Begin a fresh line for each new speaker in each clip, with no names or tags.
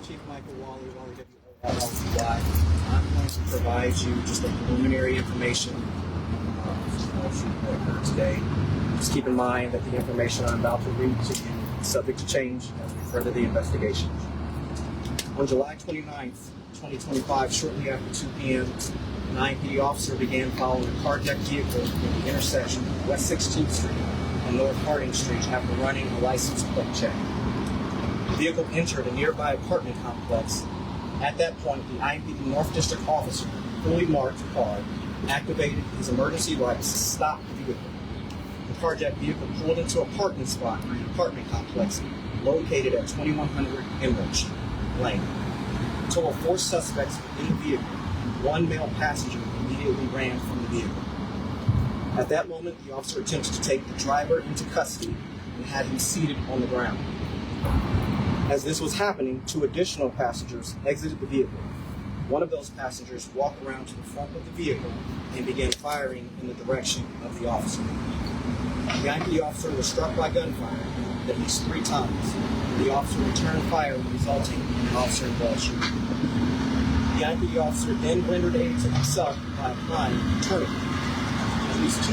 Chief Michael Wally, WLY. I'm going to provide you just a preliminary information that occurred today. Just keep in mind that the information I'm about to read to you is subject to change as we further the investigation. On July 29th, 2025, shortly after 2 p.m., an IMPD officer began following a carjacked vehicle in the intersection of West 16th Street and North Harding Street after running a license plate check. The vehicle entered a nearby apartment complex. At that point, the IMPD North District officer, fully marked car, activated his emergency lights to stop the vehicle. The carjacked vehicle pulled into a parking spot in an apartment complex located at 2100 Emerald Lane. A total of 4 suspects were in the vehicle, and 1 male passenger immediately ran from the vehicle. At that moment, the officer attempted to take the driver into custody and had him seated on the ground. As this was happening, 2 additional passengers exited the vehicle. One of those passengers walked around to the front of the vehicle and began firing in the direction of the officer. The IMPD officer was struck by gunfire at least 3 times. The officer returned fire, resulting in an officer-involved shooting. The IMPD officer then rendered aid to himself by applying a tourniquet. At least 2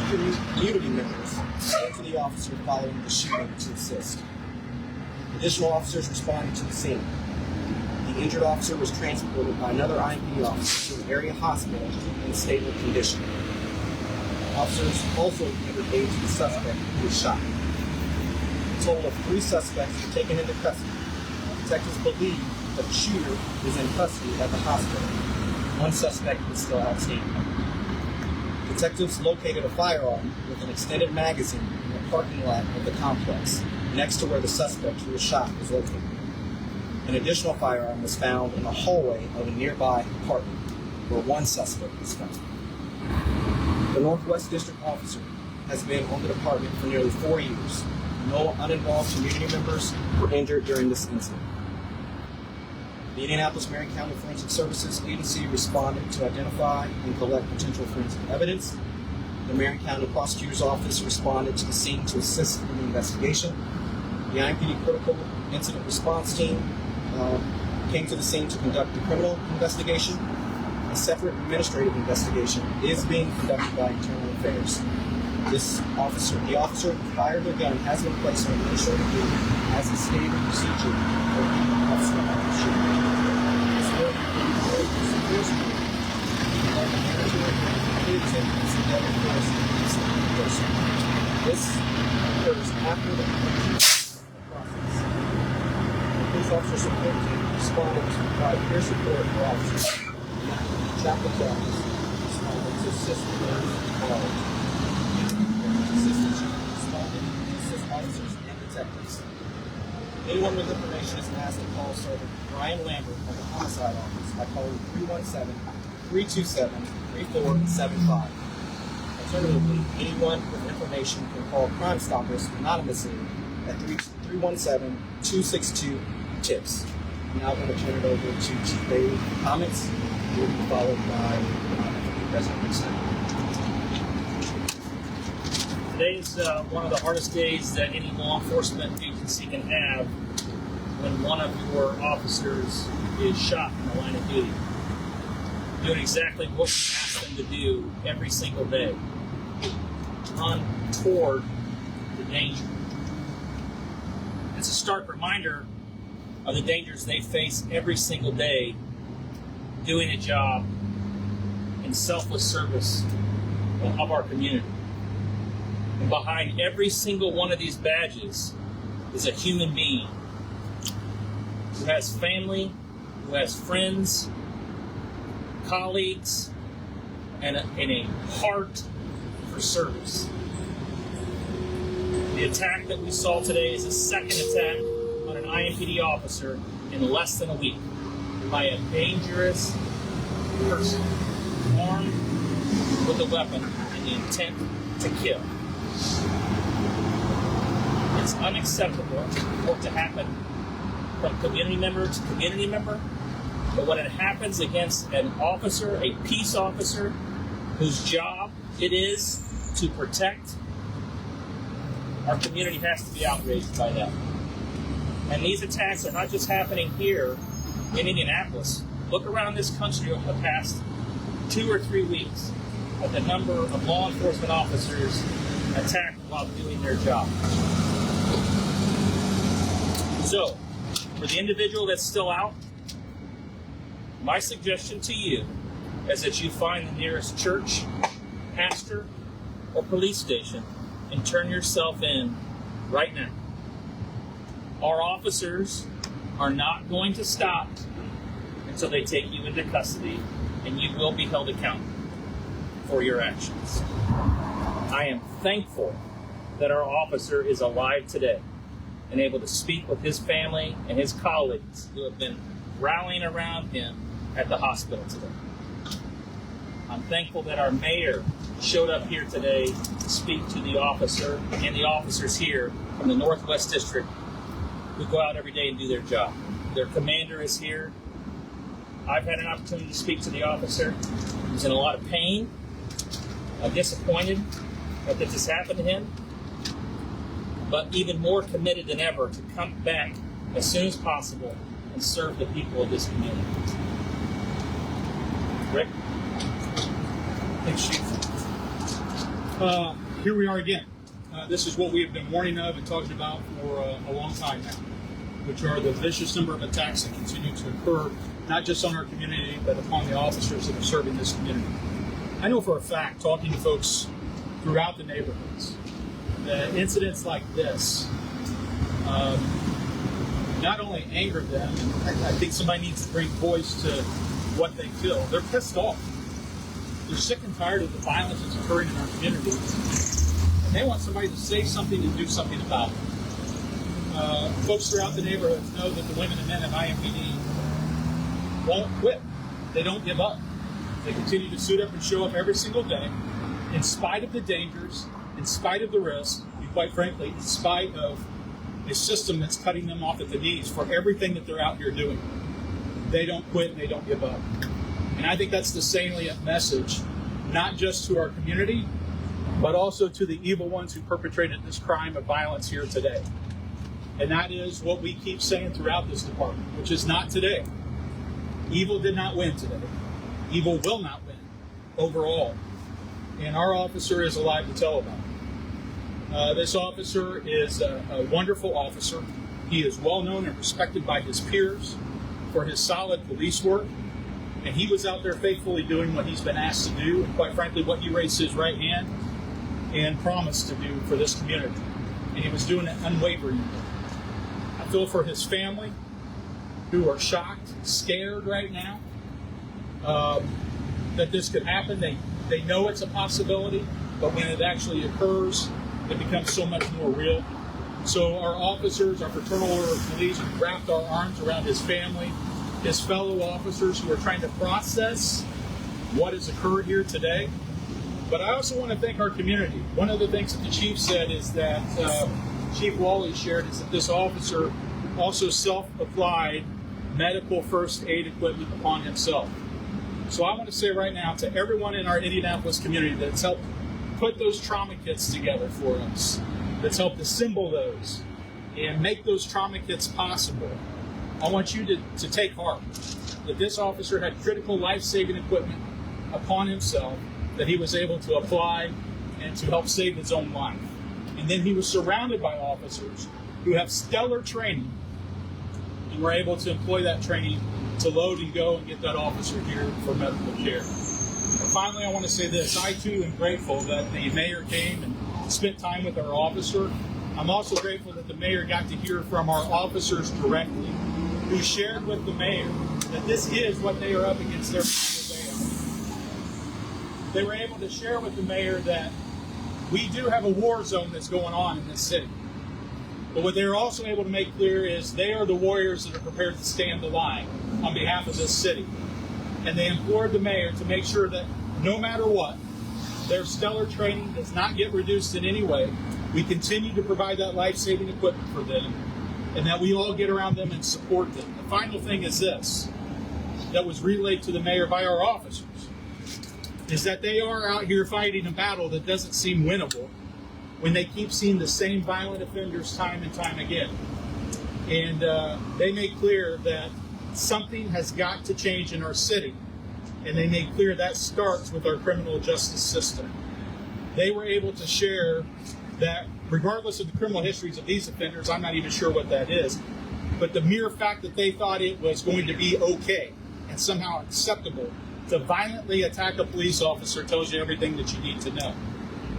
community members came to the officer following the shooting to assist. Additional officers responded to the scene. The injured officer was transported by another IMPD officer to an area hospital in stable condition. Officers also rendered aid to the suspect who was shot. A total of 3 suspects were taken into custody. Detectives believe that the shooter is in custody at the hospital. 1 suspect is still outstanding. Detectives located a firearm with an extended magazine in the parking lot of the complex, next to where the suspect who was shot was located. An additional firearm was found in the hallway of a nearby apartment, where 1 suspect was found. The Northwest District officer has been on the department for nearly 4 years. No uninvolved community members were injured during this incident. The Indianapolis-Marion County Forensic Services Agency responded to identify and collect potential forensic evidence. The Marion County Prosecutor's Office responded to the scene to assist in the investigation. The IMPD Critical Incident Response Team came to the scene to conduct the criminal investigation. A separate administrative investigation is being conducted by Internal Affairs. The officer who fired the gun has been placed on administrative leave as a standard procedure for the officer of the shooting. This will be severe scrutiny and the manager of the attendance and deadly force against the person. This occurs after the process. The police officer support team responded to provide peer support for officers. Chaplain's office responded to assist the those involved. Assistance responded to assist officers and detectives. Anyone with information is asked to call Sergeant Brian Lambert of the Homicide Office by calling 317-327-3475. Alternatively, anyone with information can call Crime Stoppers anonymously at 317-262-TIPS. I'm now going to turn it over to Chief Bailey for comments. Will be followed by President Nixon.
Today is one of the hardest days that any law enforcement agency can have when one of your officers is shot in the line of duty, doing exactly what we ask them to do every single day, run toward the danger. It's a stark reminder of the dangers they face every single day doing a job in selfless service of our community. And behind every single one of these badges is a human being who has family, who has friends, colleagues, and a heart for service. The attack that we saw today is a second attack on an IMPD officer in less than a week by a dangerous person armed with a weapon and the intent to kill. It's unacceptable for it to happen from community member to community member, but when it happens against an officer, a peace officer, whose job it is to protect, our community has to be outraged by that. And these attacks are not just happening here in Indianapolis, look around this country over the past 2 or 3 weeks at the number of law enforcement officers attacked while doing their job. So, for the individual that's still out, my suggestion to you is that you find the nearest church, pastor, or police station and turn yourself in right now. Our officers are not going to stop until they take you into custody, and you will be held accountable for your actions. I am thankful that our officer is alive today and able to speak with his family and his colleagues who have been rallying around him at the hospital today. I'm thankful that our mayor showed up here today to speak to the officer and the officers here from the Northwest District who go out every day and do their job. Their commander is here. I've had an opportunity to speak to the officer. He's in a lot of pain, disappointed that this happened to him, but even more committed than ever to come back as soon as possible and serve the people of this community. Rick?
Thanks, Chief. Here we are again. This is what we have been warning of and talking about for a long time now, which are the vicious number of attacks that continue to occur, not just on our community, but upon the officers that are serving this community. I know for a fact, talking to folks throughout the neighborhoods, that incidents like this not only anger them, and I think somebody needs to bring voice to what they feel. They're pissed off. They're sick and tired of the violence that's occurring in our community. And they want somebody to say something and do something about it. Folks throughout the neighborhoods know that the women and men of IMPD won't quit. They don't give up. They continue to suit up and show up every single day, in spite of the dangers, in spite of the risks, and quite frankly, in spite of a system that's cutting them off at the knees for everything that they're out here doing. They don't quit and they don't give up. And I think that's the salient message, not just to our community, but also to the evil ones who perpetrated this crime of violence here today. And that is what we keep saying throughout this department, which is not today. Evil did not win today. Evil will not win overall. And our officer is alive to tell about it. This officer is a wonderful officer. He is well known and respected by his peers for his solid police work. And he was out there faithfully doing what he's been asked to do, and quite frankly, what he raised his right hand and promised to do for this community. And he was doing it unwaveringly. I feel for his family, who are shocked, scared right now, that this could happen. They know it's a possibility, but when it actually occurs, it becomes so much more real. So our officers, our Fraternal Order of Police, have wrapped our arms around his family, his fellow officers who are trying to process what has occurred here today. But I also want to thank our community. One of the things that the chief said is that, Chief Wally shared, is that this officer also self-applied medical first aid equipment upon himself. So I want to say right now to everyone in our Indianapolis community that's helped put those trauma kits together for us, that's helped assemble those and make those trauma kits possible, I want you to take heart that this officer had critical life-saving equipment upon himself that he was able to apply and to help save his own life. And then he was surrounded by officers who have stellar training and were able to employ that training to load and go and get that officer here for medical care. And finally, I want to say this. I, too, am grateful that the mayor came and spent time with our officer. I'm also grateful that the mayor got to hear from our officers directly, who shared with the mayor that this is what they are up against every single day. They were able to share with the mayor that we do have a war zone that's going on in this city. But what they're also able to make clear is they are the warriors that are prepared to stand the line on behalf of this city. And they implored the mayor to make sure that no matter what, their stellar training does not get reduced in any way. We continue to provide that life-saving equipment for them, and that we all get around them and support them. The final thing is this, that was relayed to the mayor by our officers, is that they are out here fighting a battle that doesn't seem winnable when they keep seeing the same violent offenders time and time again. And they make clear that something has got to change in our city. And they made clear that starts with our criminal justice system. They were able to share that regardless of the criminal histories of these offenders, I'm not even sure what that is, but the mere fact that they thought it was going to be okay and somehow acceptable to violently attack a police officer tells you everything that you need to know.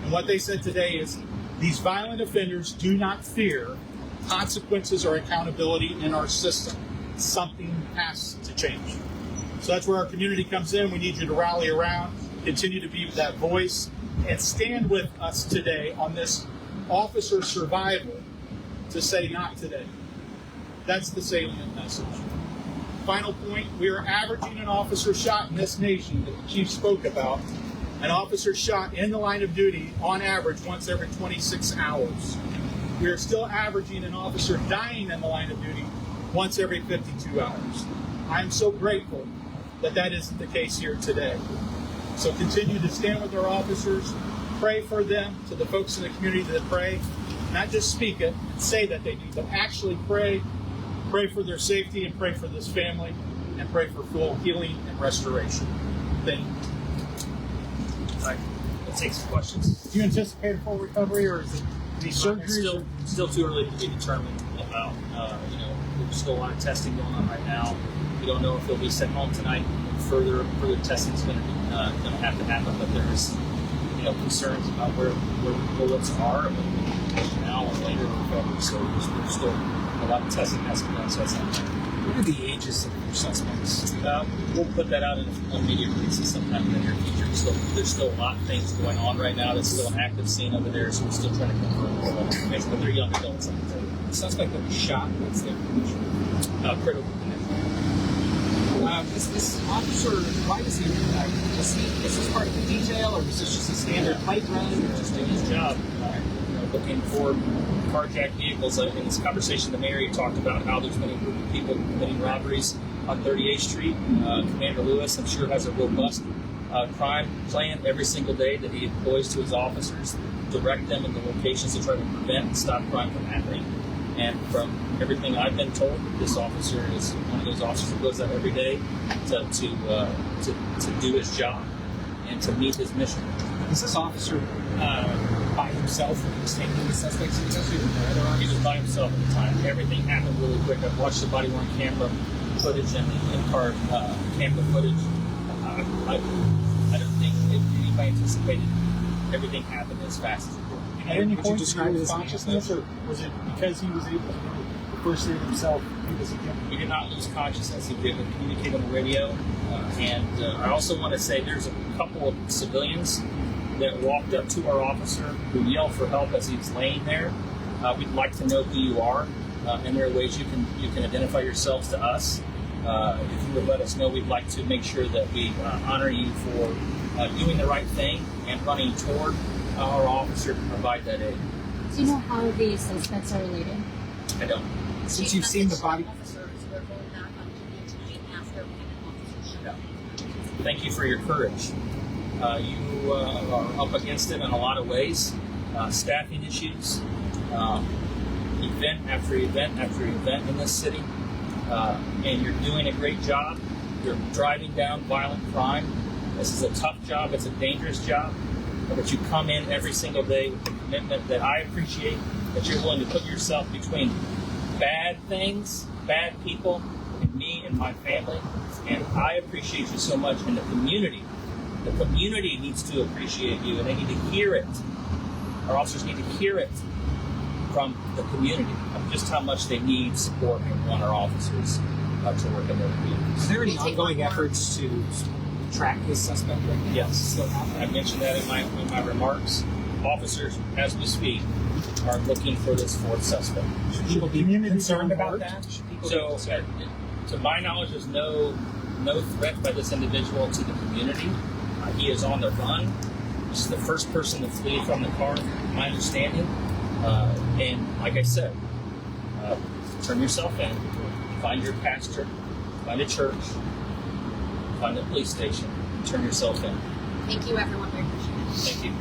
And what they said today is these violent offenders do not fear consequences or accountability in our system. Something has to change. So that's where our community comes in. We need you to rally around, continue to be that voice, and stand with us today on this officer survival to say not today. That's the salient message. Final point, we are averaging an officer shot in this nation that the chief spoke about. An officer shot in the line of duty on average once every 26 hours. We are still averaging an officer dying in the line of duty once every 52 hours. I am so grateful that that isn't the case here today. So continue to stand with our officers, pray for them, to the folks in the community that pray, not just speak it and say that they do, but actually pray for their safety and pray for this family and pray for full healing and restoration. Thank you.
All right, let's take some questions.
Do you anticipate a full recovery, or is it these
It's
surgeries?
still too early to be determined about. There's still a lot of testing going on right now. We don't know if he'll be sent home tonight. Further testing is going to have to happen, but there's concerns about where the bullets are now or later in recovery. So there's still a lot of testing has to be done. So that's not right.
What are the ages of your suspects?
We'll put that out in a media release sometime in the near future. There's still a lot of things going on right now. There's still an active scene over there, so we're still trying to confirm all that information. But they're young adults.
The suspect that was shot, what's their condition?
Critical condition.
Is this officer, why was he, is this part of the detail, or is this just a standard pipe run? Or
Just doing his job, looking for carjacked vehicles. In this conversation, the mayor talked about how there's been a group of people committing robberies on 38th Street. Commander Lewis, I'm sure, has a robust crime plan every single day that he employs to his officers, direct them in the locations to try to prevent and stop crime from happening. And from everything I've been told, this officer is one of those officers who goes out every day to do his job and to meet his mission.
Is this officer by himself when he was taking the suspects in custody?
He was by himself at the time. Everything happened really quick. I've watched the body-worn camera footage and the in-car camera footage. I don't think anybody anticipated everything happened as fast as it did.
At any
Would you
point,
describe
did he
his
lose consciousness, or was it because he was able to do the first aid himself? He was
He did not lose consciousness. He was able to communicate on the radio. I also want to say there's a couple of civilians that walked up to our officer who yelled for help as he was laying there. We'd like to know who you are, and there are ways you can identify yourselves to us. If you would let us know, we'd like to make sure that we honor you for doing the right thing and running toward our officer to provide that aid.
Do you know how the suspects are related?
I don't.
Since you've seen the body.
Officers were going back on duty tonight after we had an officer shot.
Thank you for your courage. You are up against it in a lot of ways. Staffing issues, event after event after event in this city, and you're doing a great job. You're driving down violent crime. This is a tough job. It's a dangerous job. But you come in every single day with the commitment that I appreciate, that you're willing to put yourself between bad things, bad people, and me and my family. And I appreciate you so much. And the community needs to appreciate you, and they need to hear it. Our officers need to hear it from the community of just how much they need support and want our officers to work in their communities.
Is there any ongoing efforts to track this suspect?
Yes, I mentioned that in my remarks. Officers, as we speak, are looking for this fourth suspect.
Should people be concerned about that?
So, to my knowledge, there's no threat by this individual to the community. He is on the run. This is the first person to flee from the car, from my understanding. And like I said, turn yourself in, find your pastor, find a church, find a police station, turn yourself in.
Thank you, everyone. We appreciate it.
Thank you.